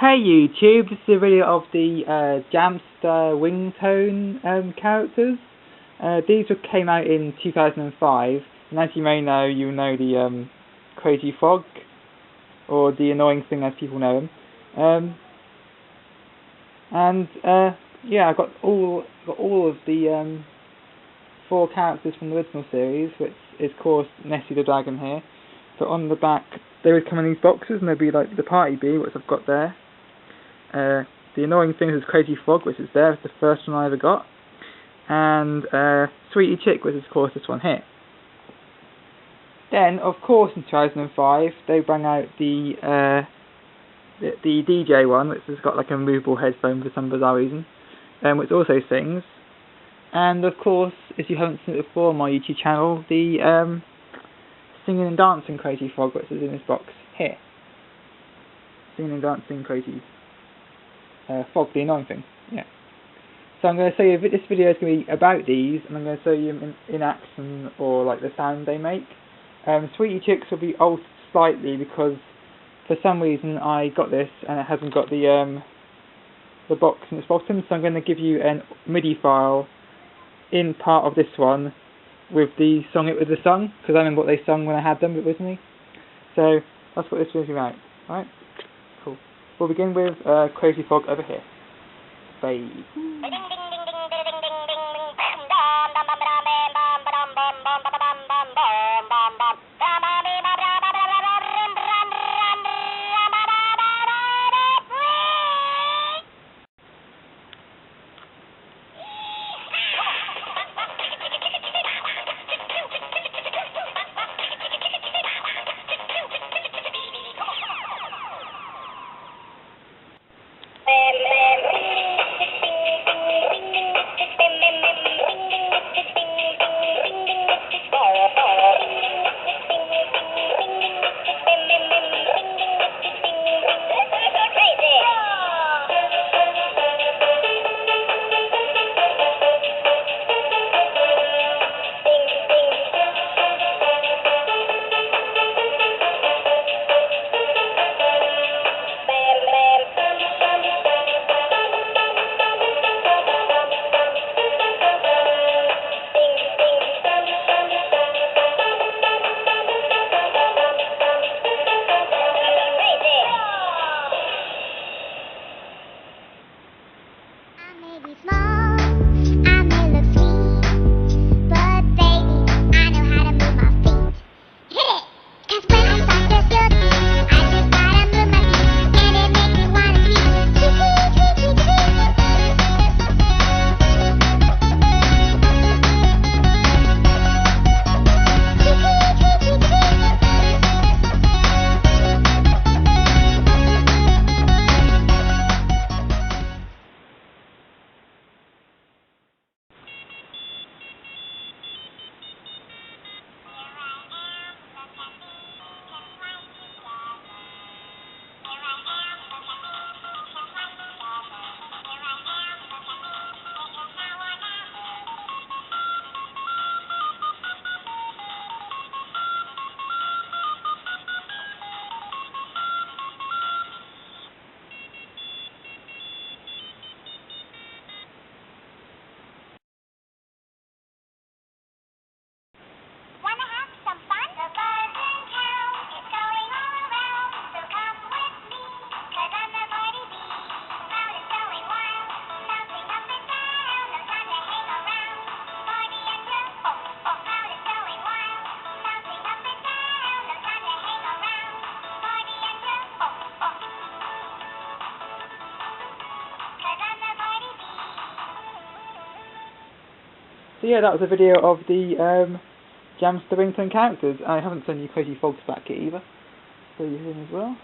Hey YouTube, this is a video of the Jamster Ringtone characters. These came out in 2005, and as you may know, you know the Crazy Frog, or the Annoying Thing as people know him. Yeah, I got all of the 4 characters from the original series, which is of course Nessie the Dragon here. So on the back, they would come in these boxes, and they'd be like the party bee, which I've got there. The Annoying Thing is Crazy Frog, which is there, it's the first one I ever got. And Sweety Chick, which is of course this one here. Then, of course, in 2005, they brought out the DJ one, which has got like a movable headphone for some bizarre reason, which also sings. And of course, if you haven't seen it before on my YouTube channel, the Singing and Dancing Crazy Frog, which is in this box here. Singing and Dancing Crazy Frog, the Annoying Thing, yeah. So I'm going to show you, this video is going to be about these, and I'm going to show you in action, or like the sound they make. Sweety Chicks will be altered slightly because for some reason I got this and it hasn't got the box in its bottom, so I'm going to give you a MIDI file in part of this one with the song it was sung, because I remember what they sung when I had them originally. So that's what this video is about. Alright? Cool. We'll begin with Crazy Frog over here. Bye. So yeah, that was a video of the Jamster Ringtone characters. I haven't sent you Crazy Frog's back kit either, so you him as well.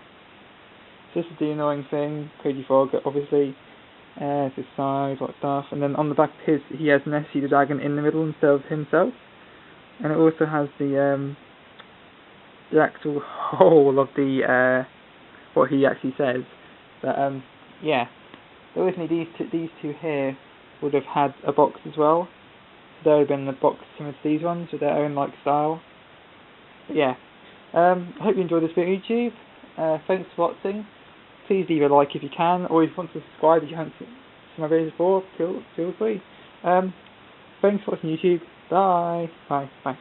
So this is the Annoying Thing, Crazy Frog, obviously. His size, what stuff, and then on the back of his, he has Nessie the Dragon in the middle instead of himself, and it also has the actual whole of the what he actually says. But yeah, originally these two here would have had a box as well. There would have been a box similar to these ones with their own like style. But yeah, I hope you enjoyed this video, YouTube. Thanks for watching. please leave a like if you can, or if you want to subscribe if you haven't seen my videos before, feel free. Thanks for watching YouTube. Bye. Bye. Bye.